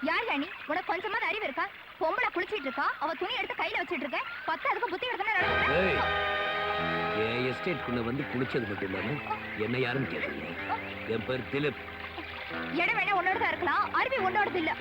யார் ராணி? உனக்கு கொஞ்சமாவது அறிவு இருக்கா? பொம்பளை குளிச்சிட்டு இருக்கா, அவ துணி எடுத்து கையில வச்சிட்டு இருக்க. பத்து அதுக்கு புத்தி எடுக்கணும். என் எஸ்டேட்குள்ள வந்து குளிச்சது மட்டும் இல்லாம என்ன யாரும் கேட்கல. என் பேர் திலீப். இடம் வேணா உன்னோடதா இருக்கலாம், அருவி உன்னோடது இல்ல.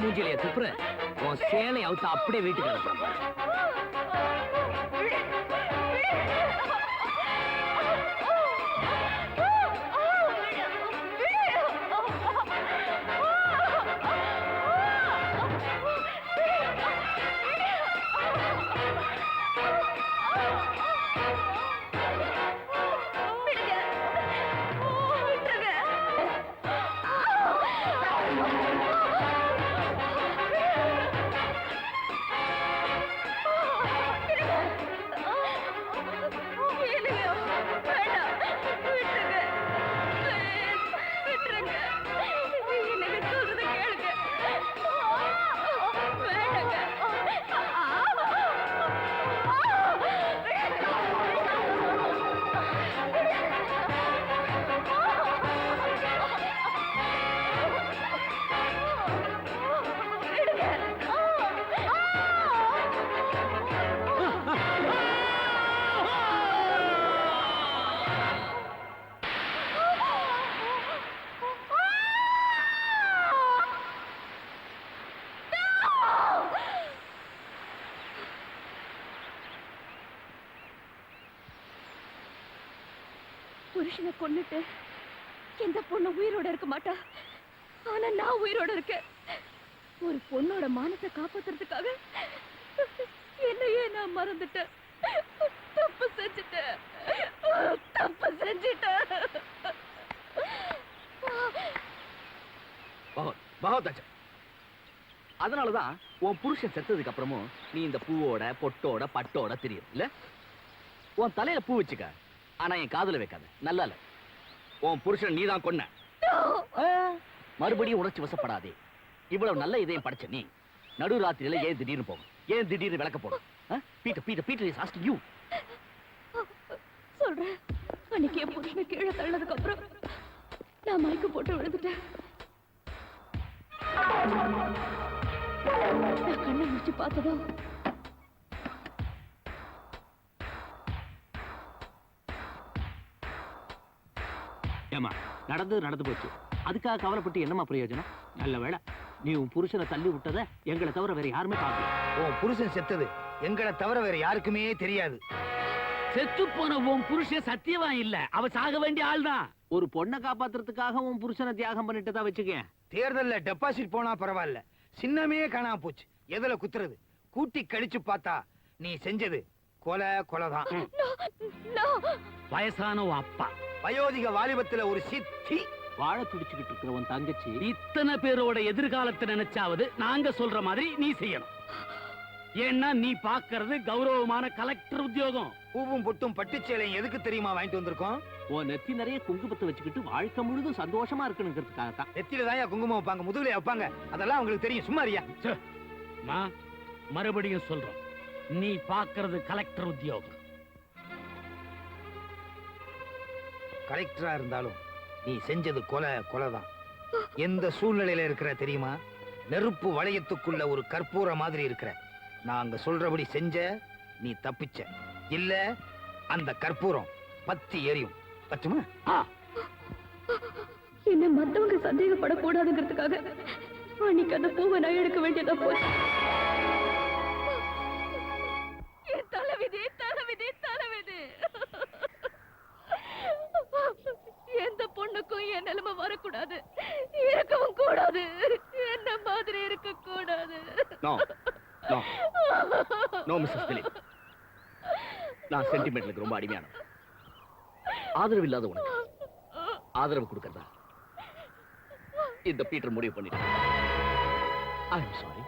மூஞ்சிலைய துப்புற உன் சேலை அவுத்து அப்படியே வீட்டுக்கு அனுப்புறேன். புருஷனை கொன்னுட்டு எந்த பொண்ணு உயிரோட இருக்க மாட்டா. ஆனா நான் உயிரோட இருக்கேன். ஒரு பொண்ணோட மானத்தை காப்பாத்துறதுக்காக என்னையே நான் மறந்துட்டேன். தப்பு செஞ்சுட்டேன். அதனாலதான் உன் புருஷன் செத்ததுக்கு அப்புறமும் நீ இந்த பூவோட பொட்டோட பட்டோட தெரியும் இல்ல. உன் தலையில பூ வச்சுக்க, ஆனா என் காதுல வைக்காத. நல்லா இல்ல. உன் புருஷன் நீதான் கொன்ன. மறுபடியும் உணர்ச்சி வசப்படாதே. இவ்வளவு நல்ல இதயம் படைச்ச நீ நடு ராத்திரியில ஏன் திடீர்னு போகும்? ஏன் திடீர்னு விளக்க போடும்? Peter is asking you. சொல்றேன். அன்னைக்கு என் புருஷனை கீழே தள்ளதுக்கு அப்புறம் நான் மயக்கம் போட்டு விழுந்துட்டேன். நான் கண்ணை முடிச்சு பார்த்ததும் ஏமா நடந்து நடந்து போச்சு. அதுக்காக கவலைப்பட்டு என்னமா பிரயோஜனம்? நல்ல வேளை நீ உன் புருஷனை தள்ளி விட்டதை எங்களை தவிர வேற யாருமே பார்க்கல. உன் புருஷன் செத்தது எங்களை தவிர வேற யாருக்குமே தெரியாது. செத்து போன உன் புருஷன் சத்தியவா இல்ல, அவ சாக வேண்டிய ஆள் தான். ஒரு பொண்ணை காப்பாத்துறதுக்காக உன் புருஷனை தியாகம் பண்ணிட்டதா வச்சுக்க. தேர்தல்ல டெபாசிட் போனா பரவாயில்ல, சின்னமே காணாம போச்சு. எதுல குத்துறது? கூட்டி கழிச்சு பார்த்தா நீ செஞ்சது கொலைதான். வயசான அப்பா, வயோதிக வாலிபத்துல ஒரு சித்தி, வாழ துடிச்சுக்கிட்டு இருக்கிற உன் தங்கச்சி, இத்தனை பேரோட எதிர்காலத்தை நினைச்சாவது நாங்க சொல்ற மாதிரி நீ செய்யணும். ஏன்னா நீ பாக்குறது கௌரவமான கலெக்டர் உத்தியோகம். பூவும் பொட்டும் பட்டுச்சேலையும் எதுக்கு தெரியுமா வாங்கிட்டு வந்திருக்கோம்? உன் நெத்தி நிறைய குங்குமத்தை வச்சுக்கிட்டு வாழ்க்கை முழுதும் சந்தோஷமா இருக்கணுங்கிறதுக்காகத்தான். நெத்தியில தான் குங்குமம் வைப்பாங்க, முதுகுல வைப்பாங்க. அதெல்லாம் உங்களுக்கு தெரியும். சும்மாரியா மறுபடியும் சொல்றோம், நீ பாக்குறது கலெக்டர் உத்தியோகம். கலெக்டரா இருந்தாலும் நீ செஞ்சது கொலைதான். எந்த சூழ்நிலையில இருக்கிற தெரியுமா? நெருப்பு வளையத்துக்குள்ள ஒரு கற்பூர மாதிரி இருக்கிற. நாங்க சொல்றபடி செஞ்ச நீ தப்பிச்ச. இல்ல அந்த கற்பூரம் பத்தி எரியும். பத்துமா? என்ன மத்தவங்க சந்தேகப்படக்கூடாதுங்கிறதுக்காக அன்னைக்கு அந்த பூவை நான் எடுக்க வேண்டியதா போச்சு. என் தலைவிதி தலைவிதி தலைவிதி. எந்த பொண்ணுக்கும் என் நிலைமை வரக்கூடாது, இருக்கவும் கூடாது, என்ன மாதிரி இருக்க கூடாது. நான் சென்டிமெண்ட்லுக்கு ரொம்ப அடிமையான, ஆதரவு இல்லாத உனக்கு ஆதரவு கொடுக்கறதா இந்த பீட்டர் முடிவு பண்ணிட்டான். ஐ அம் சாரி.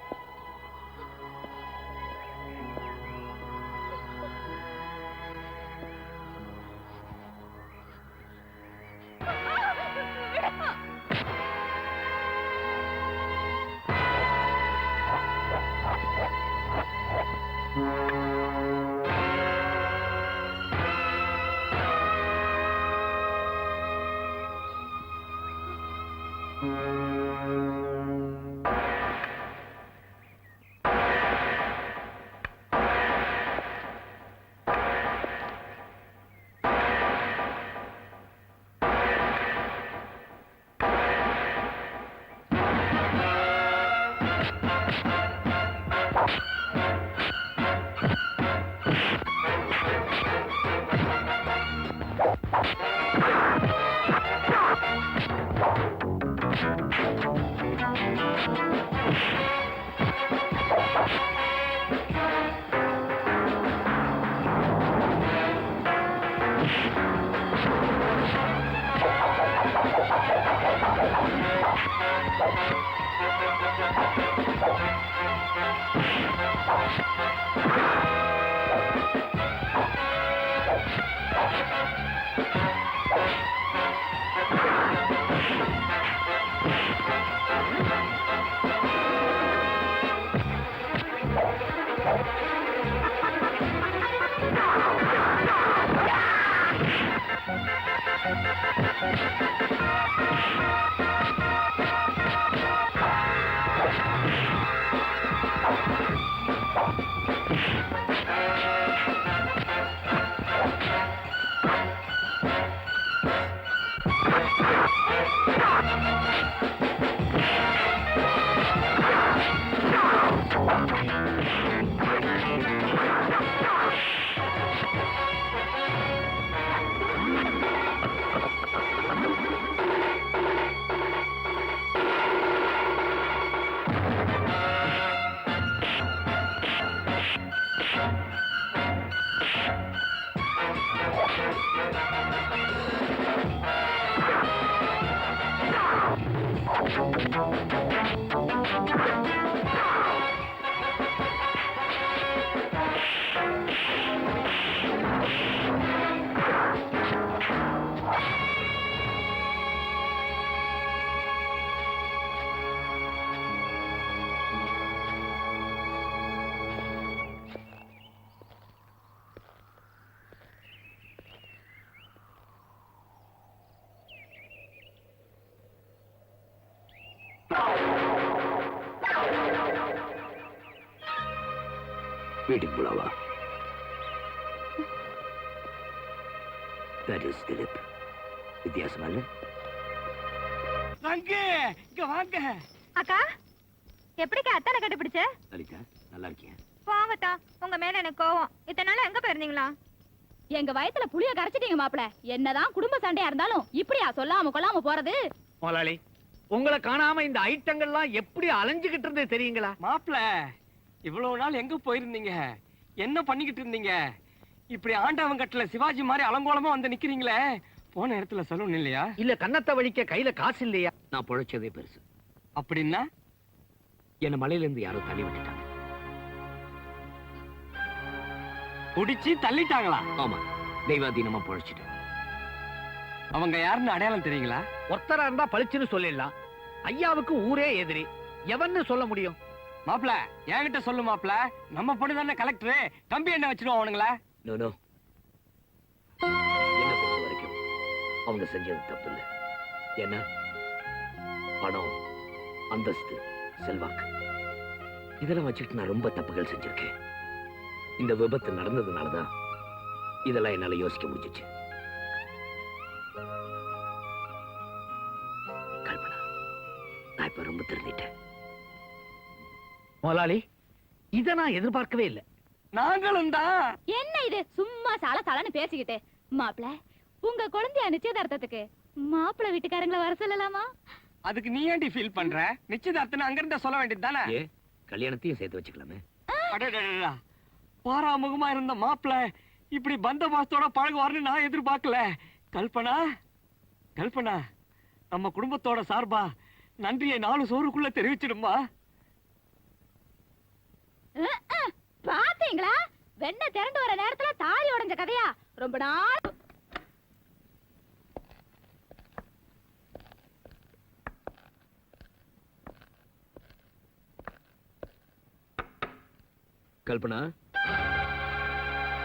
வீட்டுக்கு போலாவா? That is Dilip. வித்தியாசமா இல்ல? வாங்க, இங்க வாங்க. அக்கா, எப்படிக்கா அத்தனை கண்டுபிடிச்ச? லலிதா, நல்லா இருக்கியா? போங்கத்தா, உங்க மேல எனக்கு கோவம். இத்தனை நாள் எங்க போயிருந்தீங்களா? எங்க வயசுல புளிய கரைச்சிட்டீங்க மாப்பிள. என்னதான் குடும்ப சண்டையா இருந்தாலும் இப்படியா சொல்லாம கொள்ளாம போறது? முதலாளி, உங்களை காணாம இந்த ஐட்டங்கள்லாம் எப்படி அலைஞ்சுகிட்டு இருந்தது தெரியுங்களா? மாப்பிள, இவ்வளவு நாள் எங்க போயிருந்தீங்க? என்ன பண்ணிக்கிட்டு இருந்தீங்க? இப்படி ஆண்டவன் கட்டல சிவாஜி மாதிரி அலங்கோலமா வந்து நிக்கிறீங்களே, போன இடத்துல சொல்லணும் இல்லையா? இல்ல கன்னத்தை வலிக்க கையில காசு இல்லையா? நான் பொழைச்சதே பெருசு. அப்படின்னா என்ன மலையில இருந்து யாரோ தள்ளி விட்டுட்டாங்க. புடிச்சு தள்ளிட்டாங்களா? ஆமா, தெய்வாதீனமா பொழைச்சிட்டேன். அவங்க யாருன்னு அடையாளம் தெரியுங்களா? ஒருத்தரா இருந்தா பளிச்சுன்னு சொல்லிடலாம். ஐயாவுக்கு ஊரே எதிரி, எவன்னு சொல்ல முடியும்? மாப்பிள, என்கிட்ட சொல்லு மாப்பிள. நம்ம பொண்ணு தானே கலெக்டர், கம்பி என்ன வச்சிருவோம் அவனுங்களா? நோ நோ, என்ன பொறுத்த வரைக்கும் அவங்க செஞ்சது தப்பு இல்லை. ஏன்னா பணம், அந்தஸ்து, செல்வாக்கு இதெல்லாம் வச்சுட்டு நான் ரொம்ப தப்புகள் செஞ்சிருக்கேன். இந்த விபத்து நடந்ததுனாலதான் இதெல்லாம் என்னால யோசிக்க முடிஞ்சிச்சு. கல்பனா, நான் இப்ப ரொம்ப திருந்திட்டேன். முதலாளி, இத நான் எதிர்பார்க்கவே இல்லை. நாங்களும் தான். என்ன இது சும்மா சலன்னு பேசிக்கிட்டு? மாப்பிள, உங்க குழந்தைய நிச்சயதார்த்தத்துக்கு மாப்பிள வீட்டுக்காரங்களை வர சொல்லலாமா? அதுக்கு நீ ஏன்டி ஃபீல் பண்ற? நிச்சயதார்த்தம் அங்க இருந்தா சொல்ல வேண்டியது தானே? ஏ, கல்யாணத்தையும் சேர்த்து வச்சுக்கலாமே. அடடடடா. பாராமுகமா இருந்த மாப்பிள இப்படி பந்தபாஸ்தோட பழகுவார்னு நான் எதிர்பார்க்கல. கல்பனா, கல்பனா, நம்ம குடும்பத்தோட சார்பா நன்றியை 4 சோறுக்குள்ள தெரிவிச்சிடுமா? பாத்தீங்களா, வெண்ண திரண்டு வர நேரத்துல தாலி உடைஞ்ச கதையா? ரொம்ப நாள் கல்பனா,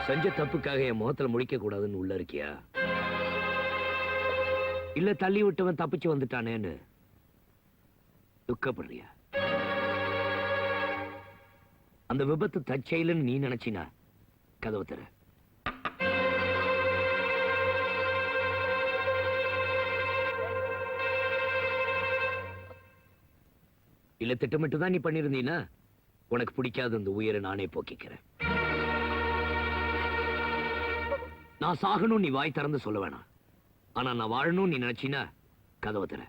செஞ்ச தப்புக்காக என் முகத்துல முழிக்க கூடாதுன்னு உள்ள இருக்கியா? இல்ல தள்ளி விட்டவன் தப்பிச்சு வந்துட்டானேன்னு துக்கப்படுறியா? அந்த விபத்து தற்செயலுன்னு நீ நினைச்சினா கதவு தர. இல்ல திட்டமிட்டு தான் நீ பண்ணிருந்தீனா உனக்கு பிடிக்காத அந்த உயிரை நானே போக்கிக்கிறேன். நான் சாகணும் நீ வாய் திறந்து சொல்ல வேணாம். ஆனா நான் வாழணும் நீ நினைச்சினா கதவை தர.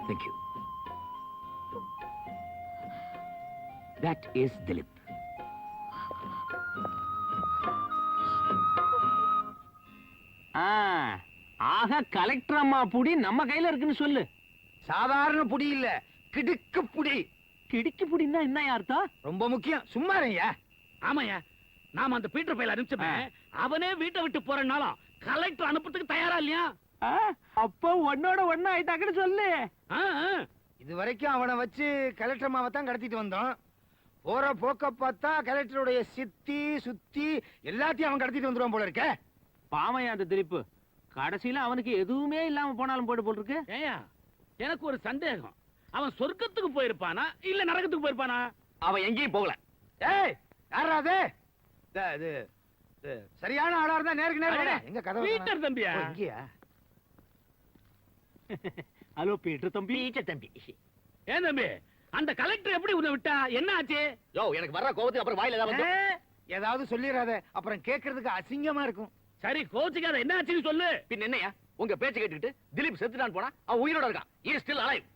Thank you. That is Dilip. ஆக கலெக்டர் அம்மா புடி நம்ம கையில இருக்குன்னு சொல்லு. சாதாரண புடி இல்ல, கிடுக்கு புடி. கிடிக்கு புடின்னா என்ன அர்த்தம்? ரொம்ப முக்கியம். சும்மா இருங்க. ஆமாயா, நாம அந்த பீட்டர் பையில அனுப்பிச்சோமே, அவனே வீட்டை விட்டு போறனாலும் கலெக்டர் அனுப்புறதுக்கு தயாரா இல்லையா? அப்போ ஒன்னோட ஒண்ணு ஆயிட்டாக்குன்னு சொல்லு. இது வரைக்கும் அவனை வச்சு கலெக்டர் அம்மாவை தான் கடத்திட்டு வந்தோம். போற போக்க பார்த்தா கலெக்டருடைய சித்தி சுத்தி எல்லாத்தையும் அவன் கடத்திட்டு வந்துருவான் போல இருக்க. பாமையா அந்த திரிப்பு கடைசியில அவனுக்கு எதுவுமே இல்லாம போனாலும் போட்டு போட்டுருக்கு. ஏயா, எனக்கு ஒரு சந்தேகம். அவன் சொர்க்கத்துக்கு போயிருப்பானா இல்ல நரகத்துக்கு போயிருப்பானா? அவன் எங்கேயும் போகல. ஏய், யாரா அது? இது சரியான ஆளா இருந்தா நேருக்கு நேரம் எங்க கதை பீட்டர் தம்பியா? இங்கயா? ஹலோ பீட்டர் தம்பி. பீட்டர் தம்பி. ஏன் தம்பி, அந்த கலெக்டர் எப்படி உன்னை விட்டா? என்ன ஆச்சு? யோ, எனக்கு வர்ற கோவத்துக்கு அப்புறம் வாயில ஏதாவது ஏதாவது சொல்லிடாத, அப்புறம் கேக்குறதுக்கு அசிங்கமா இருக்கும். சரி, கோச்சுக்காத. என்ன ஆச்சுன்னு சொல்லு. பின் என்னையா, உங்க பேச்சு கேட்டுக்கிட்டு திலீப் செத்துட்டான் போனா அவன் உயிரோட இருக்கான். he is still alive.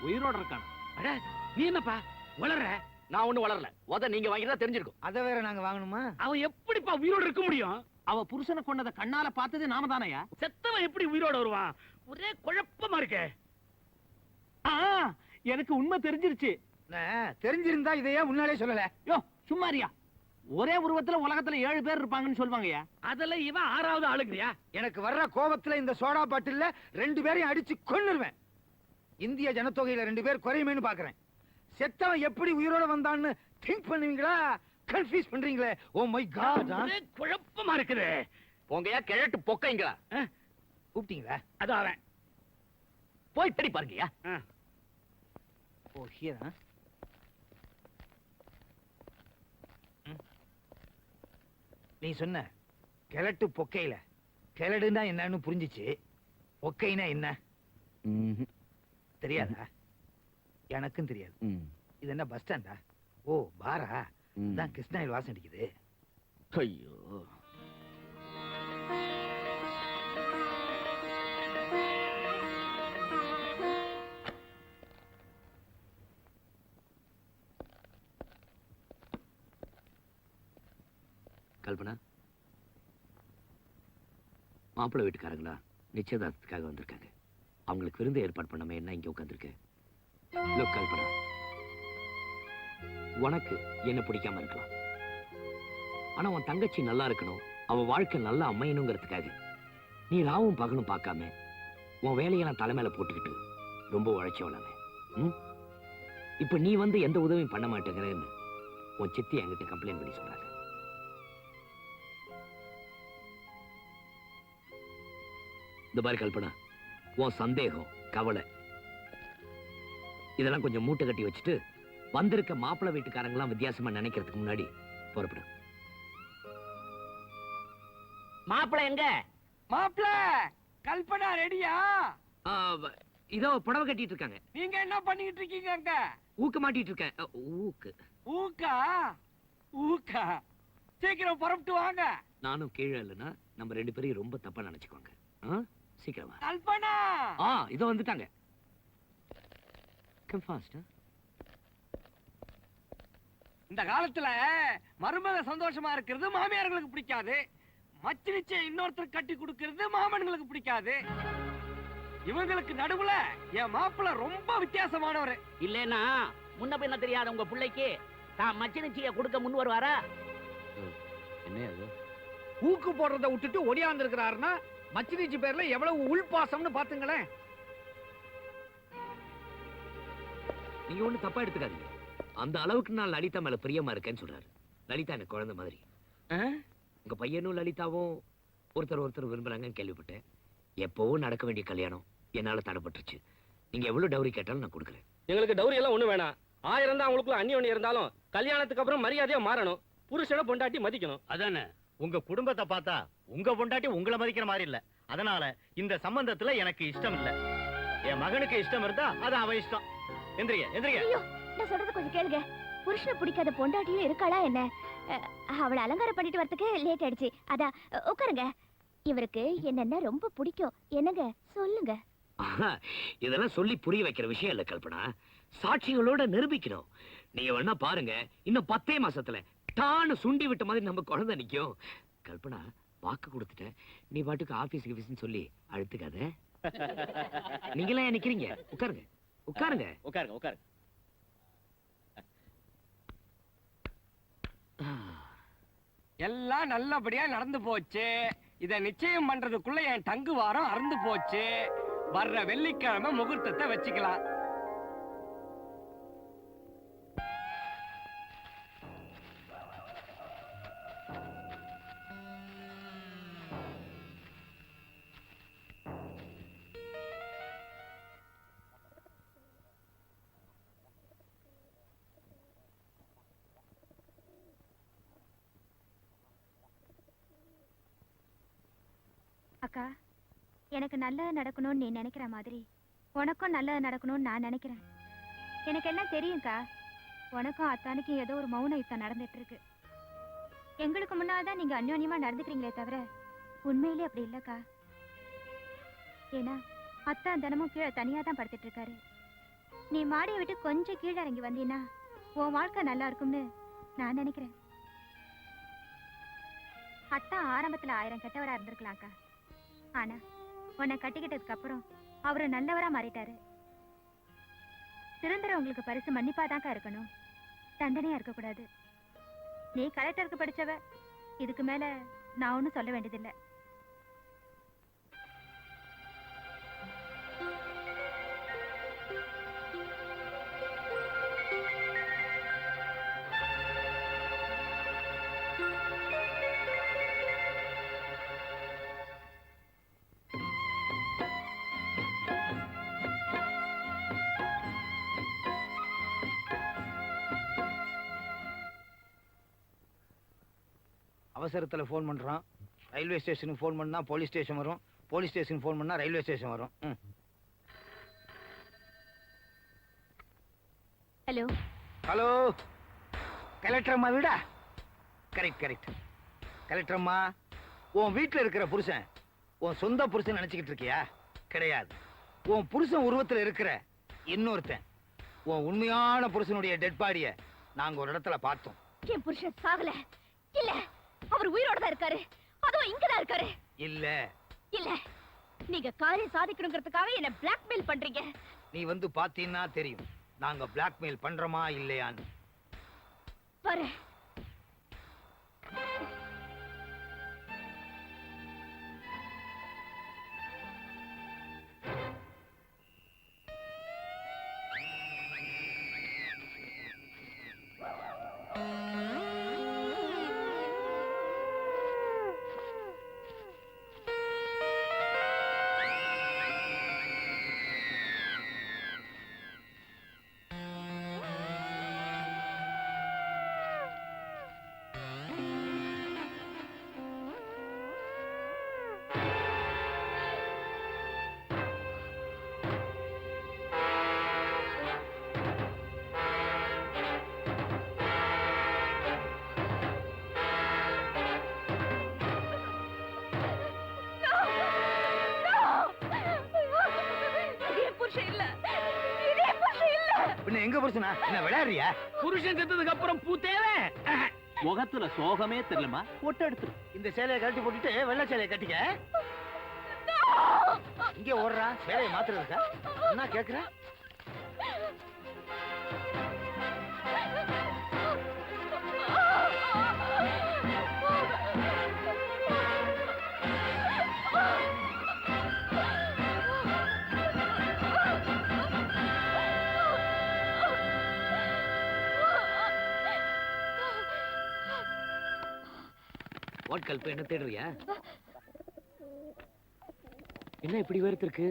உயிரோட இருக்கான்? அட, நீ என்னப்பா வளர்ற? நான் ஒண்ணு வளரல. நீங்க வாங்கிதான் தெரிஞ்சிருக்கும். அத வேற நாங்க வாங்கணுமா? அவன் எப்படிப்பா உயிரோட இருக்க முடியும்? அவ புருஷனை கொண்டதை கண்ணால பார்த்தது நாம தானையா? செத்தவன் எப்படி உயிரோட வருவான்? ஒரே குழப்பமா இருக்கே. எனக்கு உண்மை தெரிஞ்சிருச்சு. தெரிஞ்சிருந்தா இதையே முன்னாலே சொல்லல. யோ சும்மாரியா, ஒரே உருவத்துல உலகத்துல 7 பேர் இருப்பாங்கன்னு சொல்லுவாங்கயா. அதெல்லாம் இவன் 6வது ஆளுங்கறியா? எனக்கு வர்ற கோபத்துல இந்த சோடா பாட்டில்ல 2 பேரையும் அடிச்சு கொன்னுருவேன். இந்திய ஜனத்தொகையில 2 பேர் குறையுமேன்னு பாக்குறேன். செத்தவன் எப்படி உயிரோட வந்தான்னு திங்க் பண்ணுவீங்களா, கன்ஃபியூஸ் பண்றீங்களே? ஓ மை காட், ஒரே குழப்பமா இருக்குது. போங்கயா, கிழட்டு பொக்கைங்களா. கூப்பிட்டீங்களா? அதான் அவன். போய் தேடி பாருங்கயா. ஓ ஹியர். நீ சொன்ன கிழட்டு பொக்கையில கிழடுனா என்னன்னு புரிஞ்சிச்சு. பொக்கைனா என்ன தெரியாதா? எனக்கும் தெரியாது. இது என்ன பஸ் ஸ்டாண்டா? ஓ பாரா? தான் கிருஷ்ணாயில் வாசம் அடிக்குது. ஐயோ, கல்பனா, மாப்பிள்ளை வீட்டுக்காரங்களா நிச்சயதார்த்தத்துக்காக வந்திருக்காங்க. அவங்களுக்கு விருந்து ஏற்பாடு பண்ணாம என்ன இங்க உட்கார்ந்திருக்க? Look, கல்பனா, உனக்கு என்ன பிடிக்காம இருக்கலாம். ஆனா உன் தங்கச்சி நல்லா இருக்கணும், அவ வாழ்க்கை நல்லா அமையணுங்கிறதுக்காக நீ ராவும் பகலும் பார்க்காம உன் வேலையெல்லாம் தலைமையில போட்டுக்கிட்டு ரொம்ப உழைச்சவளாமே. இப்ப நீ வந்து எந்த உதவியும் பண்ண மாட்டேங்கிறேன்னு உன் சித்தி என்கிட்ட கம்ப்ளைண்ட் பண்ணி சொல்றாங்க. இந்த மாதிரி கல்பனா, உன் சந்தேகம், கவலை இதெல்லாம் கொஞ்சம் மூட்டை கட்டி வச்சுட்டு வந்திருக்க மாப்பிள்ளை வீட்டுக்காரங்களாம் வித்தியாசமா நினைக்கிறதுக்கு முன்னாடி புறப்படு. மாப்பிள எங்க? மாப்பிள கல்பனா ரெடியா? இதோ புடவை கட்டிட்டு இருக்காங்க. நீங்க என்ன பண்ணிட்டு இருக்கீங்க அங்க? ஊக்க மாட்டிட்டு இருக்கேன். ஊக்கு ஊக்கா? ஊக்கா? சீக்கிரம் புறப்பட்டு வாங்க. நானும் கீழே இல்லைன்னா நம்ம 2 பேரையும் ரொம்ப தப்பா நினைச்சுக்குவாங்க. சீக்கிரம் வா. கல்பனா இதோ வந்துட்டாங்க. Come fast, huh? இந்த காலத்துல மருமக சந்தோஷமா இருக்கிறது மாமியார்களுக்கு பிடிக்காது. மச்சி நிச்சயம் இன்னொருத்தர் கட்டி கொடுக்கிறது மாமன்களுக்கு பிடிக்காது. இவங்களுக்கு நடுவுல என் மாப்பிள்ள ரொம்ப வித்தியாசமானவர். இல்லன்னா முன்ன பின்ன தெரியாத உங்க பிள்ளைக்கு தான் மச்சி நிச்சய கொடுக்க முன் வருவாரா? என்ன அது? ஊக்கு போடுறத விட்டுட்டு ஒடியாந்து இருக்கிறாருன்னா மச்சினிச்சி பேர்ல எவ்வளவு உள்பாசம்னு பாத்துங்களேன். நீங்க ஒண்ணு தப்பா எடுத்துக்காதீங்க. அந்த அளவுக்கு நான் லலிதா மேல பிரியமா இருக்கேன்னு சொல்றாரு. லலிதா எனக்கு குழந்தை மாதிரி. உங்க பையனும் லலிதாவும் ஒருத்தர் விரும்புறாங்கன்னு கேள்விப்பட்டேன். எப்பவும் நடக்க வேண்டிய கல்யாணம் என்னால தடைப்பட்டுருச்சு. நீங்க எவ்வளவு டவுரி கேட்டாலும் நான் கொடுக்குறேன். எங்களுக்கு டவுரி எல்லாம் ஒண்ணு வேணாம். 1000 தான் அவங்களுக்குள்ள அந்நியோன்யம் இருந்தாலும் கல்யாணத்துக்கு அப்புறம் மரியாதையா மாறணும். புருஷனை பொண்டாட்டி மதிக்கணும். அதானே, உங்க குடும்பத்தை பார்த்தா உங்க பொண்டாட்டி உங்களை மதிக்கிற மாதிரி இல்ல. அதனால இந்த சம்பந்தத்துல எனக்கு இஷ்டம் இல்ல. என் மகனுக்கு இஷ்டம் இருந்தா அது அவன் இஷ்டம். எந்திரிங்க எந்திரிங்க. ஐயோ, நான் சொல்றது கொஞ்சம் கேளுங்க. புருஷனை பிடிக்காத பொண்டாட்டியும் இருக்காளா என்ன? அவளை அலங்காரம் பண்ணிட்டு வரதுக்கு லேட் ஆயிடுச்சு. அதான் உட்காருங்க. இவருக்கு என்னென்ன ரொம்ப பிடிக்கும் என்னங்க சொல்லுங்க. இதெல்லாம் சொல்லி புரிய வைக்கிற விஷயம் இல்ல கல்பனா. சாட்சிகளோட நிரூபிக்கணும். நீங்க வேணா பாருங்க, இன்னும் 10 மாசத்துல டான்னு சுண்டி விட்ட மாதிரி நம்ம குழந்தை நிக்கும். கல்பனா, வாக்கு கொடுத்துட்டேன். நீ பாட்டுக்கு ஆபீஸ்க்கு சொல்லி அழுத்துக்காத. நீங்களே நிக்கிறீங்க. உட்காருங்க உட்காருங்க உட்காருங்க உட்காருங்க. எல்லாம் நல்லபடியா நடந்து போச்சு. இத நிச்சயம் பண்றதுக்குள்ள என் டங்கு வாரம் அறுந்து போச்சு. வர்ற வெள்ளிக்கிழமை முகூர்த்தத்தை வச்சுக்கலாம். அக்கா, எனக்கு நல்லது நடக்கணும்னு நீ நினைக்கிற மாதிரி உனக்கும் நல்லது நடக்கணும்னு நான் நினைக்கிறேன். எனக்கு எல்லாம் தெரியும்க்கா. உனக்கும் அத்தானுக்கும் ஏதோ ஒரு மௌன யுத்தம் நடந்துட்டு இருக்கு. எங்களுக்கு முன்னால்தான் நீங்க அந்யோன்யமா நடந்துக்கிறீங்களே தவிர உண்மையிலே அப்படி இல்லக்கா. ஏன்னா அத்தான் தினமும் கீழே தனியா தான் படுத்துட்டு இருக்காரு. நீ மாடியை விட்டு கொஞ்சம் கீழே இறங்கி வந்தீன்னா உன் வாழ்க்கை நல்லா இருக்கும்னு நான் நினைக்கிறேன். அத்தா ஆரம்பத்துல 1000 கெட்டவரா இருந்திருக்கலாம்க்கா. ஆனா உன்னை கட்டிக்கிட்டதுக்கு அப்புறம் அவரு நல்லவரா மாறிட்டாரு. திருந்துறவங்களுக்கு பரிசு மன்னிப்பாதாக்கா இருக்கணும், தண்டனையா இருக்க கூடாது. நீ கலெக்டருக்கு படிச்சவ. இதுக்கு மேல நான் ஒண்ணும் சொல்ல வேண்டியதில்லை. அவசரத்துல போன் பண்றான். ரயில்வே ஸ்டேஷனுக்கு போன் பண்ணா போலீஸ் ஸ்டேஷன் வரும். போலீஸ் ஸ்டேஷன் போன் பண்ணா ரயில்வே ஸ்டேஷன் வரும். ஹலோ ஹலோ, கலெக்டர் அம்மா வீடா? Correct correct. கலெக்டர் அம்மா, உன் வீட்டுல இருக்கிற புருஷன் உன் சொந்த புருஷன் நினைச்சுக்கிட்டு இருக்கியா? கிடையாது. உன் புருஷன் உருவத்துல இருக்கிற இன்னொருத்தன் உன் உண்மையான புருஷனுடைய டெட் பாடிய நாங்க ஒரு இடத்துல பார்த்தோம். என் புருஷன் சாகல. இல்ல, அவர் உயிரோட தான் இருக்காரு. அதுவும் இங்கதான் இருக்காரு. இல்ல இல்ல, நீங்க காரியம் சாதிக்கணுங்கிறதுக்காக என்ன பிளாக்மெயில் பண்றீங்க. நீ வந்து பாத்தீன்னா தெரியும் நாங்க பிளாக்மெயில் பண்றோமா இல்லையான்னு. பாரு, புருஷனா என்ன விளையாடுறியா? புருஷன் செத்ததுக்கு அப்புறம் பூ தேவை. முகத்துல சோகமே தெரியலமா, பொட்டு எடுத்துரு. இந்த சேலையை கழட்டி போட்டுட்டு வெள்ளை சேலையை கட்டிக்க. இங்கே ஓடுறா சேலையை மாத்துறதுக்கா? என்ன கேக்குற? வாட்கல் என்ன தேடுறியா? என்ன இப்படி வேர்த்திருக்கு?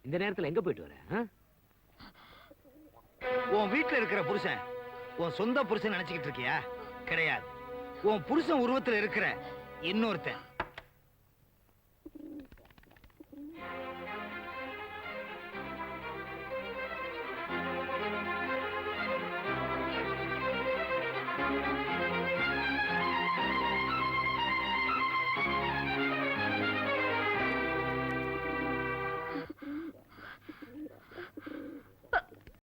இந்த நேரத்துல எங்க போயிட்டு வர? உன் வீட்டுல இருக்கிற புருஷன் உன் சொந்த புருஷன் நினைச்சுக்கிட்டு இருக்கியா? கிடையாது. உன் புருஷன் உருவத்துல இருக்கிற இன்னொருத்தன்